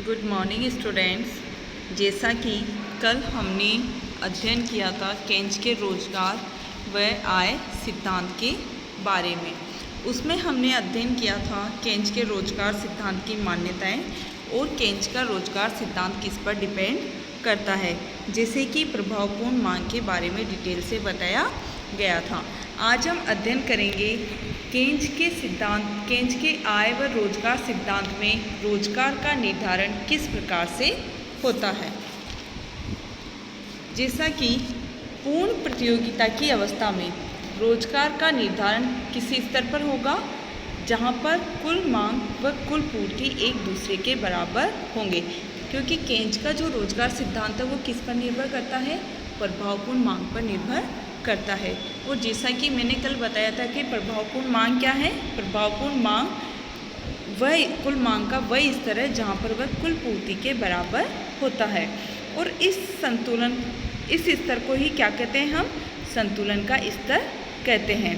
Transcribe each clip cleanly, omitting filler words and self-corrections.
Good morning students. जैसा कि कल हमने अध्ययन किया था केंच के रोजगार व आय सिद्धांत के बारे में, उसमें हमने अध्ययन किया था केंच के रोजगार सिद्धांत की मान्यताएं और केंच का रोजगार सिद्धांत किस पर डिपेंड करता है, जैसे कि प्रभावपूर्ण मांग के बारे में डिटेल से बताया गया था। आज हम अध्ययन करेंगे केंच के आय व रोजगार सिद्धांत में रोजगार का निर्धारण किस प्रकार से होता है। जैसा कि पूर्ण प्रतियोगिता की अवस्था में रोजगार का निर्धारण किसी स्तर पर होगा जहां पर कुल मांग व कुल पूर्ति एक दूसरे के बराबर होंगे, क्योंकि केंच का जो रोजगार सिद्धांत है वो किस पर निर्भर करता है, प्रभावपूर्ण मांग पर निर्भर करता है। और जैसा कि मैंने कल बताया था कि प्रभावपूर्ण मांग क्या है, प्रभावपूर्ण मांग वह कुल मांग का वह स्तर है जहाँ पर वह कुल पूर्ति के बराबर होता है। और इस स्तर को ही क्या कहते हैं, हम संतुलन का स्तर कहते हैं।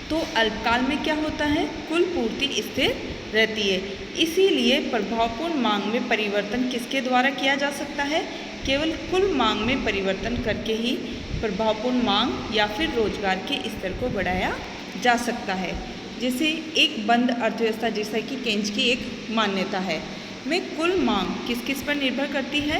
तो अल्पकाल में क्या होता है, कुल पूर्ति स्थिर रहती है, इसीलिए प्रभावपूर्ण मांग में परिवर्तन किसके द्वारा किया जा सकता है, केवल कुल मांग में परिवर्तन करके ही प्रभावपूर्ण मांग या फिर रोजगार के स्तर को बढ़ाया जा सकता है। जैसे एक बंद अर्थव्यवस्था, जैसा कि केंच की एक मान्यता है, में कुल मांग किस किस पर निर्भर करती है,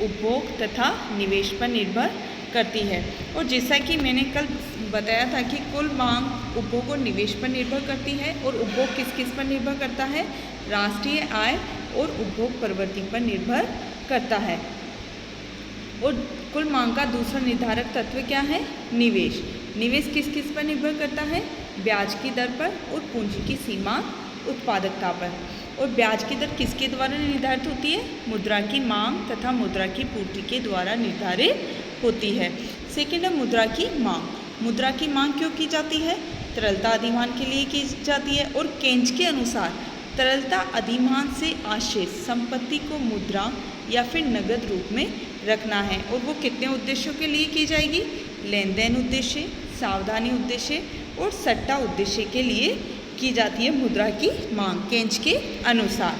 उपभोग तथा निवेश पर निर्भर करती है। और जैसा कि मैंने कल बताया था कि कुल मांग उपभोग और निवेश पर निर्भर करती है, और उपभोग किस किस पर निर्भर करता है, राष्ट्रीय आय और उपभोग प्रवृत्ति पर निर्भर करता है। और कुल मांग का दूसरा निर्धारक तत्व क्या है, निवेश। निवेश किस किस पर निर्भर करता है, ब्याज की दर पर और पूंजी की सीमांत उत्पादकता पर। और ब्याज की दर किसके द्वारा निर्धारित होती है, मुद्रा की मांग तथा मुद्रा की पूर्ति के द्वारा निर्धारित होती है। सेकेंड है मुद्रा की मांग। मुद्रा की मांग क्यों की जाती है, तरलता अधिमान के लिए की जाती है। और केंच के अनुसार तरलता अधिमान से आशय संपत्ति को मुद्रा या फिर नगद रूप में रखना है, और वो कितने उद्देश्यों के लिए की जाएगी, लेन देन उद्देश्य, सावधानी उद्देश्य और सट्टा उद्देश्य के लिए की जाती है मुद्रा की मांग केंच के अनुसार,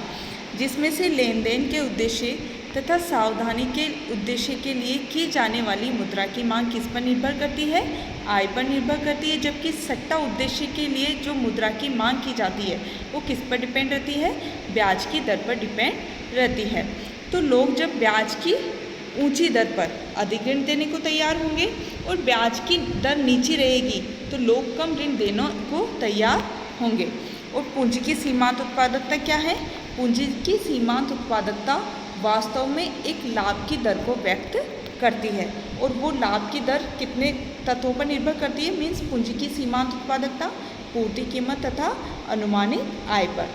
जिसमें से लेन देन के उद्देश्य तथा सावधानी के उद्देश्य के लिए की जाने वाली मुद्रा की मांग किस पर निर्भर करती है, आय पर निर्भर करती है। जबकि सट्टा उद्देश्य के लिए जो मुद्रा की मांग की जाती है वो किस पर डिपेंड रहती है, ब्याज की दर पर डिपेंड रहती है। तो लोग जब ब्याज की ऊंची दर पर अधिक ऋण देने को तैयार होंगे और ब्याज की दर नीची रहेगी तो लोग कम ऋण देने को तैयार होंगे। और पूंजी की सीमांत उत्पादकता क्या है, पूंजी की सीमांत उत्पादकता वास्तव में एक लाभ की दर को व्यक्त करती है, और वो लाभ की दर कितने तत्वों पर निर्भर करती है, मीन्स पूंजी की सीमांत उत्पादकता, पूर्ति कीमत तथा अनुमानित आय पर।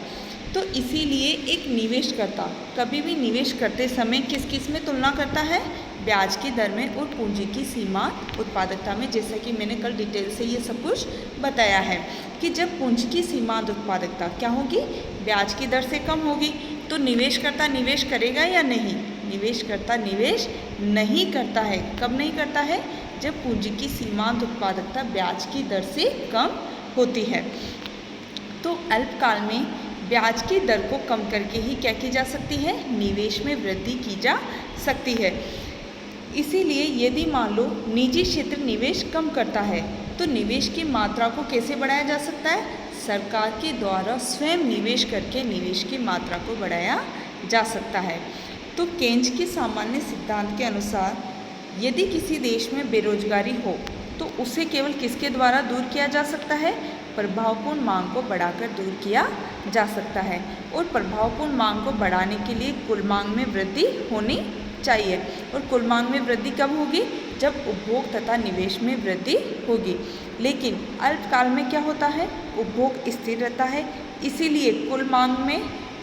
तो इसीलिए एक निवेशकर्ता कभी भी निवेश करते समय किस किस में तुलना करता है, ब्याज की दर में और पूंजी की सीमांत उत्पादकता में। जैसा कि मैंने कल डिटेल से ये सब कुछ बताया है कि जब पूंजी की सीमांत उत्पादकता क्या होगी, ब्याज की दर से कम होगी, तो निवेशकर्ता निवेश करेगा या नहीं, निवेशकर्ता निवेश नहीं करता है। कब नहीं करता है, जब पूंजी की सीमांत उत्पादकता ब्याज की दर से कम होती है। तो अल्पकाल में ब्याज की दर को कम करके ही क्या की जा सकती है, निवेश में वृद्धि की जा सकती है। इसीलिए यदि मान लो निजी क्षेत्र निवेश कम करता है तो निवेश की मात्रा को कैसे बढ़ाया जा सकता है, सरकार के द्वारा स्वयं निवेश करके निवेश की मात्रा को बढ़ाया जा सकता है। तो केंच के सामान्य सिद्धांत के अनुसार यदि किसी देश में बेरोजगारी हो तो उसे केवल किसके द्वारा दूर किया जा सकता है, प्रभावपूर्ण मांग को बढ़ाकर दूर किया जा सकता है। और प्रभावपूर्ण मांग को बढ़ाने के लिए कुल मांग में वृद्धि होनी चाहिए, और कुल मांग में वृद्धि कब होगी, जब उपभोग तथा निवेश में वृद्धि होगी। लेकिन अल्पकाल में क्या होता है, उपभोग स्थिर रहता है, इसीलिए कुल मांग में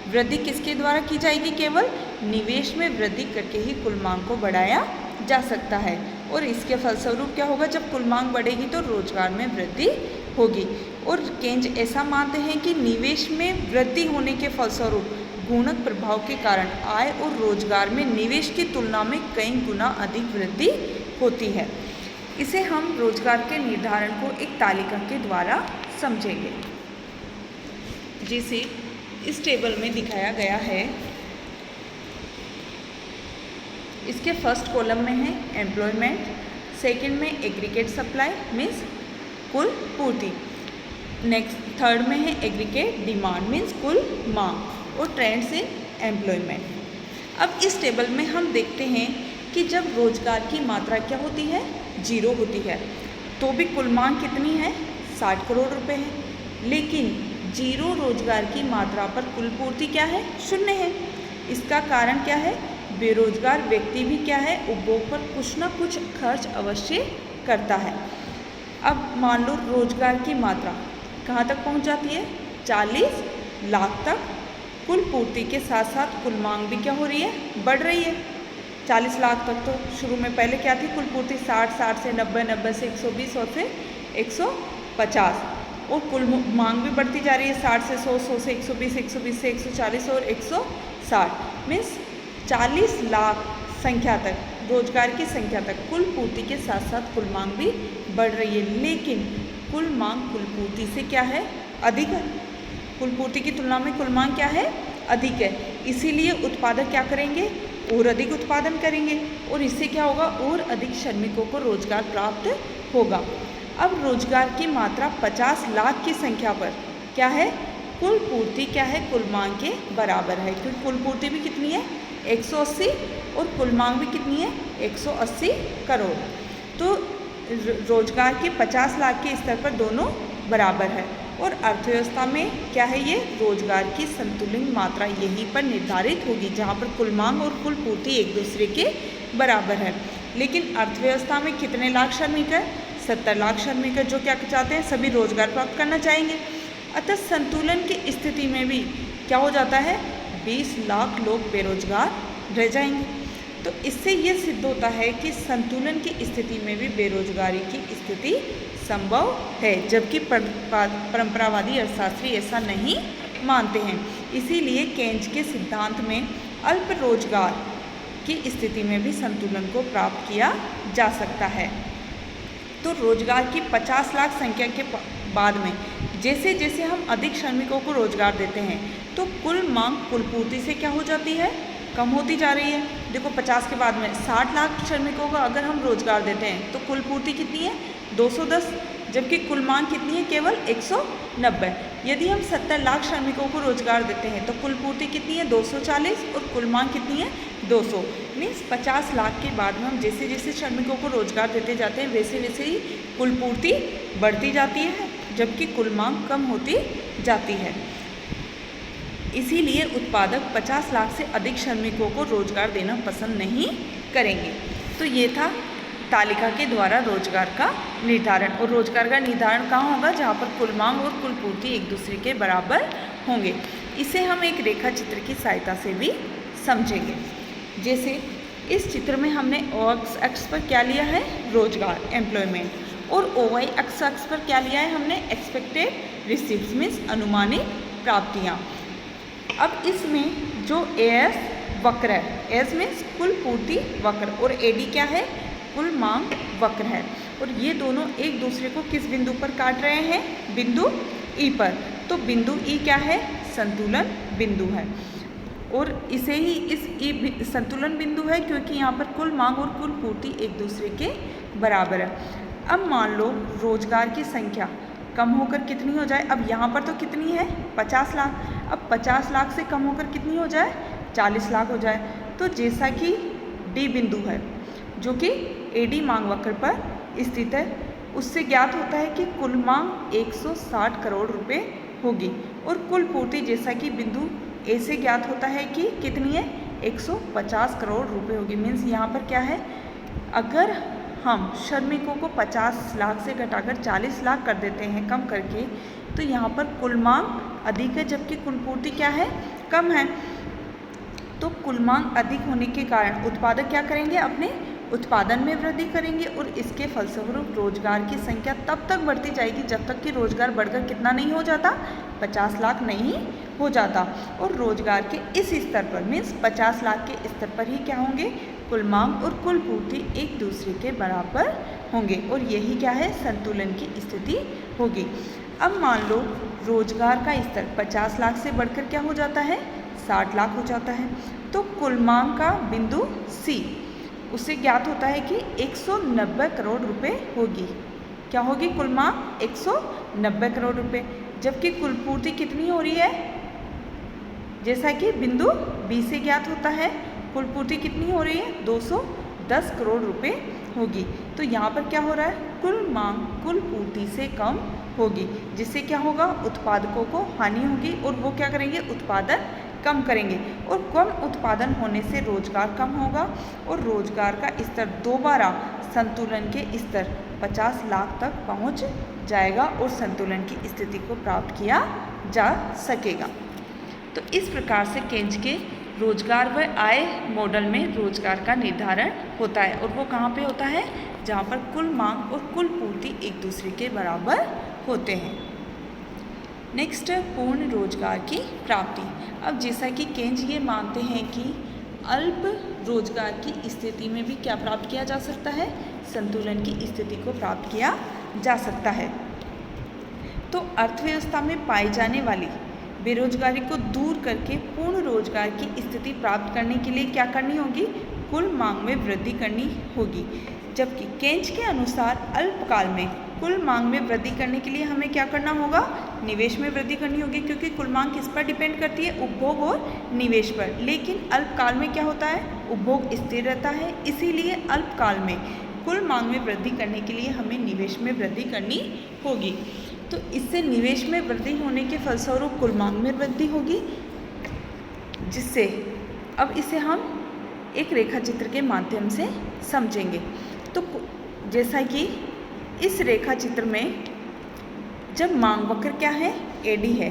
वृद्धि किसके द्वारा की जाएगी, केवल निवेश में वृद्धि करके ही कुल मांग को बढ़ाया जा सकता है। और इसके फलस्वरूप क्या होगा, जब कुल मांग बढ़ेगी तो रोजगार में वृद्धि होगी। और केंच ऐसा मानते हैं कि निवेश में वृद्धि होने के फलस्वरूप गुणक प्रभाव के कारण आय और रोजगार में निवेश की तुलना में कई गुना अधिक वृद्धि होती है। इसे हम रोजगार के निर्धारण को एक तालिका के द्वारा समझेंगे, जिसे इस टेबल में दिखाया गया है इसके फर्स्ट कॉलम में है एम्प्लॉयमेंट, सेकंड में एग्रीगेट सप्लाई मीन्स कुल पूर्ति, नेक्स्ट थर्ड में है एग्रीगेट डिमांड मीन्स कुल मांग, और ट्रेंड्स इन एम्प्लॉयमेंट। अब इस टेबल में हम देखते हैं कि जब रोजगार की मात्रा क्या होती है, 0 होती है, तो भी कुल मांग कितनी है, 60 करोड़ रुपए है। लेकिन 0 रोजगार की मात्रा पर कुल पूर्ति क्या है, 0 है। इसका कारण क्या है, बेरोजगार व्यक्ति भी क्या है, उपभोग पर कुछ ना कुछ खर्च अवश्य करता है। अब मान लो रोजगार की मात्रा कहाँ तक पहुँच जाती है, 40 लाख तक। कुल पूर्ति के साथ साथ कुल मांग भी क्या हो रही है, बढ़ रही है। 40 लाख तक तो शुरू में पहले क्या थी कुल पूर्ति, 60 से 90, 90 से 120 और फिर 150, और कुल मांग भी बढ़ती जा रही है, 60 से 100, 100 से 120, 120 से 140 और 160, मीन्स 40 लाख संख्या तक, रोजगार की संख्या तक कुल पूर्ति के साथ साथ कुल मांग भी बढ़ रही है। लेकिन कुल मांग कुल पूर्ति से क्या है, अधिक है। कुल पूर्ति की तुलना में कुल मांग क्या है, अधिक है। इसीलिए उत्पादक क्या करेंगे, और अधिक उत्पादन करेंगे, और इससे क्या होगा, और अधिक श्रमिकों को रोजगार प्राप्त होगा। अब रोजगार की मात्रा 50 लाख की संख्या पर क्या है, कुल पूर्ति क्या है, कुल मांग के बराबर है, क्योंकि कुल पूर्ति भी कितनी है, 180, और कुल मांग भी कितनी है, 180 करोड़। तो रोजगार के 50 लाख के स्तर पर दोनों बराबर है। और अर्थव्यवस्था में क्या है, ये रोजगार की संतुलित मात्रा यहीं पर निर्धारित होगी, जहाँ पर कुल मांग और कुल पूर्ति एक दूसरे के बराबर है। लेकिन अर्थव्यवस्था में कितने लाख श्रमिक है, 70 लाख श्रमिक है, जो क्या चाहते हैं, सभी रोजगार प्राप्त करना चाहेंगे। अतः संतुलन की स्थिति में भी क्या हो जाता है, 20 लाख लोग बेरोजगार रह जाएंगे। तो इससे ये सिद्ध होता है कि संतुलन की स्थिति में भी बेरोजगारी की स्थिति संभव है, जबकि परंपरावादी अर्थशास्त्री ऐसा नहीं मानते हैं। इसीलिए केन्ज के सिद्धांत में अल्प रोजगार की स्थिति में भी संतुलन को प्राप्त किया जा सकता है। तो रोजगार की 50 लाख संख्या के बाद में जैसे जैसे हम अधिक श्रमिकों को रोजगार देते हैं, तो कुल मांग कुल पूर्ति से क्या हो जाती है, कम होती जा रही है। देखो 50 के बाद में 60 लाख श्रमिकों को अगर हम रोजगार देते हैं तो कुल पूर्ति कितनी है, 210, जबकि कुल मांग कितनी है, केवल 190। यदि हम 70 लाख श्रमिकों को रोजगार देते हैं तो कुल पूर्ति कितनी है, 240, और कुल मांग कितनी है, 200। मीन्स 50 लाख के बाद में हम जैसे जैसे श्रमिकों को रोजगार देते जाते हैं वैसे वैसे ही कुल पूर्ति बढ़ती जाती है, जबकि कुल मांग कम होती जाती है। इसीलिए उत्पादक 50 लाख से अधिक श्रमिकों को रोजगार देना पसंद नहीं करेंगे। तो ये था तालिका के द्वारा रोजगार का निर्धारण। और रोजगार का निर्धारण कहाँ होगा, जहाँ पर कुल मांग और कुल पूर्ति एक दूसरे के बराबर होंगे। इसे हम एक रेखा चित्र की सहायता से भी समझेंगे। जैसे इस चित्र में हमने एक्स अक्ष पर क्या लिया है, रोजगार एम्प्लॉयमेंट, और OY अक्ष पर क्या लिया है हमने, एक्सपेक्टेड रिसीव्स मीन्स अनुमानित प्राप्तियाँ। अब इसमें जो AS वक्र है, AS मीन्स कुल पूर्ति वक्र, और AD क्या है, कुल मांग वक्र है, और ये दोनों एक दूसरे को किस बिंदु पर काट रहे हैं, बिंदु E पर। तो बिंदु E क्या है, संतुलन बिंदु है, और इसे ही इस E संतुलन बिंदु है क्योंकि यहाँ पर कुल मांग और कुल पूर्ति एक दूसरे के बराबर है। अब मान लो रोजगार की संख्या कम होकर कितनी हो जाए, अब यहाँ पर तो कितनी है, 50 लाख, अब 50 लाख से कम होकर कितनी हो जाए, 40 लाख हो जाए। तो जैसा कि D बिंदु है जो कि AD मांग वक्र पर स्थित है, उससे ज्ञात होता है कि कुल मांग 160 करोड़ रुपए होगी, और कुल पूर्ति जैसा कि बिंदु A से ज्ञात होता है कि कितनी है, 150 करोड़ रुपए होगी। मीन्स यहाँ पर क्या है, अगर हम श्रमिकों को 50 लाख से घटाकर 40 लाख कर देते हैं कम करके, तो यहाँ पर कुल मांग अधिक है जबकि कुल पूर्ति क्या है, कम है। तो कुल मांग अधिक होने के कारण उत्पादक क्या करेंगे, अपने उत्पादन में वृद्धि करेंगे, और इसके फलस्वरूप रोजगार की संख्या तब तक बढ़ती जाएगी जब तक कि रोजगार बढ़कर कितना नहीं हो जाता, 50 लाख नहीं हो जाता। और रोजगार के इस स्तर पर मीन्स 50 लाख के स्तर पर ही क्या होंगे, कुल मांग और कुल पूर्ति एक दूसरे के बराबर होंगे, और यही क्या है, संतुलन की स्थिति होगी। अब मान लो रोजगार का स्तर 50 लाख से बढ़कर क्या हो जाता है, 60 लाख हो जाता है। तो कुल मांग का बिंदु C उससे ज्ञात होता है कि 190 करोड़ रुपए होगी। क्या होगी? कुल मांग 190 करोड़ रुपए, जबकि कुल पूर्ति कितनी हो रही है? जैसा कि बिंदु बी से ज्ञात होता है, कुल पूर्ति कितनी हो रही है? 210 करोड़ रुपए होगी। तो यहाँ पर क्या हो रहा है? कुल मांग कुल पूर्ति से कम होगी, जिससे क्या होगा? उत्पादकों को हानि होगी और वो क्या करेंगे? उत्पादन कम करेंगे, और कम उत्पादन होने से रोजगार कम होगा और रोजगार का स्तर दोबारा संतुलन के स्तर 50 लाख तक पहुंच जाएगा और संतुलन की स्थिति को प्राप्त किया जा सकेगा। तो इस प्रकार से केंज के रोजगार व आय मॉडल में रोजगार का निर्धारण होता है, और वो कहाँ पे होता है? जहाँ पर कुल मांग और कुल पूर्ति एक दूसरे के बराबर होते हैं। नेक्स्ट, पूर्ण रोजगार की प्राप्ति। अब जैसा कि केंज ये मानते हैं कि अल्प रोजगार की स्थिति में भी क्या प्राप्त किया जा सकता है? संतुलन की स्थिति को प्राप्त किया जा सकता है। तो अर्थव्यवस्था में पाई जाने वाली बेरोजगारी को दूर करके पूर्ण रोजगार की स्थिति प्राप्त करने के लिए क्या करनी होगी? कुल मांग में वृद्धि करनी होगी। जबकि केंज के अनुसार अल्पकाल में कुल मांग में वृद्धि करने के लिए हमें क्या करना होगा? निवेश में वृद्धि करनी होगी, क्योंकि कुल मांग किस पर डिपेंड करती है? उपभोग और निवेश पर। लेकिन अल्पकाल में क्या होता है? उपभोग स्थिर रहता है, इसीलिए अल्पकाल में कुल मांग में वृद्धि करने के लिए हमें निवेश में वृद्धि करनी होगी। तो इससे निवेश में वृद्धि होने के फलस्वरूप कुल मांग में वृद्धि होगी, जिससे अब इसे हम एक रेखा चित्र के माध्यम से समझेंगे। तो जैसा कि इस रेखा चित्र में जब मांग वक्र क्या है? एडी है,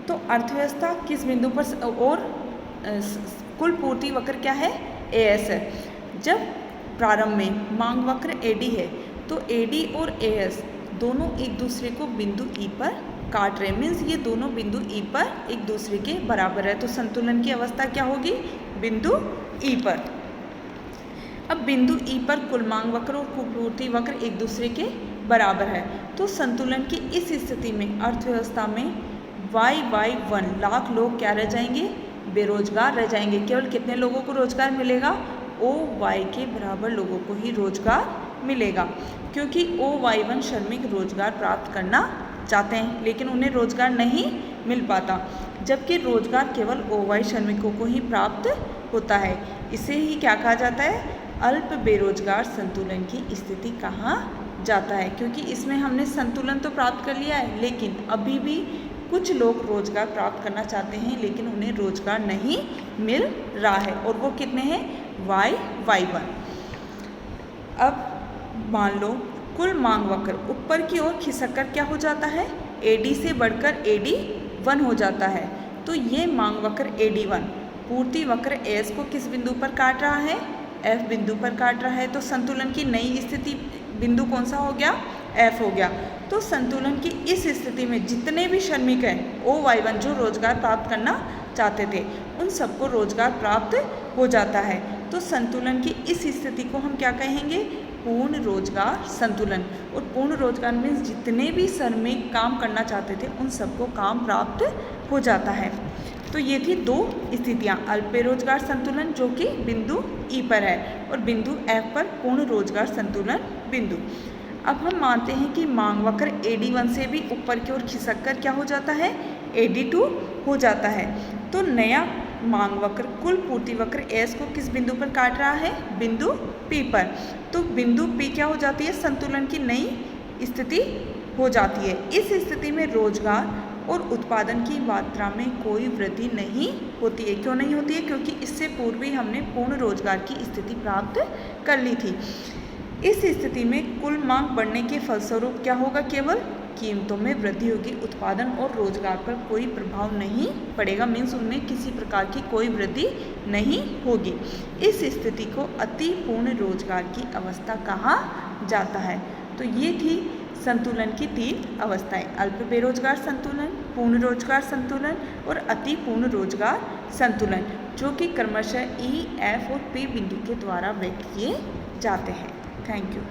तो अर्थव्यवस्था किस बिंदु पर, और कुल पूर्ति वक्र क्या है? एएस है। जब प्रारंभ में मांग वक्र एडी है तो एडी और एएस दोनों एक दूसरे को बिंदु ई पर काट रहे, मीन्स ये दोनों बिंदु ई पर एक दूसरे के बराबर है। तो संतुलन की अवस्था क्या होगी? बिंदु ई पर। अब बिंदु ई पर कुल मांग वक्र और कुल पूर्ति वक्र एक दूसरे के बराबर है, तो संतुलन की इस स्थिति में अर्थव्यवस्था में y1 लाख लोग क्या रह जाएंगे? बेरोजगार रह जाएंगे। केवल कितने लोगों को रोजगार मिलेगा? OY के बराबर लोगों को ही रोजगार मिलेगा, क्योंकि OY1 श्रमिक रोजगार प्राप्त करना चाहते हैं लेकिन उन्हें रोजगार नहीं मिल पाता, जबकि रोजगार केवल OY श्रमिकों को ही प्राप्त होता है। इसे ही क्या कहा जाता है? अल्प बेरोजगार संतुलन की स्थिति कहा जाता है, क्योंकि इसमें हमने संतुलन तो प्राप्त कर लिया है, लेकिन अभी भी कुछ लोग रोजगार प्राप्त करना चाहते हैं लेकिन उन्हें रोजगार नहीं मिल रहा है, और वो कितने हैं? y1। अब मान लो कुल मांग वक्र ऊपर की ओर खिसक कर क्या हो जाता है? AD से बढ़कर AD1 हो जाता है। तो ये मांग वक्र AD1 पूर्ति वक्र एस को किस बिंदु पर काट रहा है? F बिंदु पर काट रहा है। तो संतुलन की नई स्थिति बिंदु कौन सा हो गया? F हो गया। तो संतुलन की इस स्थिति में जितने भी श्रमिक हैं OY1 जो रोजगार प्राप्त करना चाहते थे उन सबको रोजगार प्राप्त हो जाता है। तो संतुलन की इस स्थिति को हम क्या कहेंगे? पूर्ण रोजगार संतुलन। और पूर्ण रोजगार मीन्स जितने भी श्रमिक काम करना चाहते थे उन सबको काम प्राप्त हो जाता है। तो ये थी दो स्थितियाँ, अल्प बेरोजगार संतुलन जो कि बिंदु ई पर है और बिंदु एफ पर पूर्ण रोजगार संतुलन बिंदु। अब हम मानते हैं कि मांग वक्र AD1 से भी ऊपर की ओर खिसक कर क्या हो जाता है? AD2 हो जाता है। तो नया मांग वक्र कुल पूर्ति वक्र एस को किस बिंदु पर काट रहा है? बिंदु P पर। तो बिंदु P क्या हो जाती है? संतुलन की नई स्थिति हो जाती है। इस स्थिति में रोजगार और उत्पादन की मात्रा में कोई वृद्धि नहीं होती है। क्यों नहीं होती है? क्योंकि इससे पूर्व ही हमने पूर्ण रोजगार की स्थिति प्राप्त कर ली थी। इस स्थिति में कुल मांग बढ़ने के फलस्वरूप क्या होगा? केवल कीमतों में वृद्धि होगी, उत्पादन और रोजगार पर कोई प्रभाव नहीं पड़ेगा, मीन्स उनमें किसी प्रकार की कोई वृद्धि नहीं होगी। इस स्थिति को अति पूर्ण रोजगार की अवस्था कहा जाता है। तो ये थी संतुलन की तीन अवस्थाएं, अल्प बेरोजगार संतुलन, पूर्ण रोजगार संतुलन और अति पूर्ण रोजगार संतुलन, जो कि क्रमशः E, F और P बिंदु के द्वारा व्यक्त किए जाते हैं। Thank you.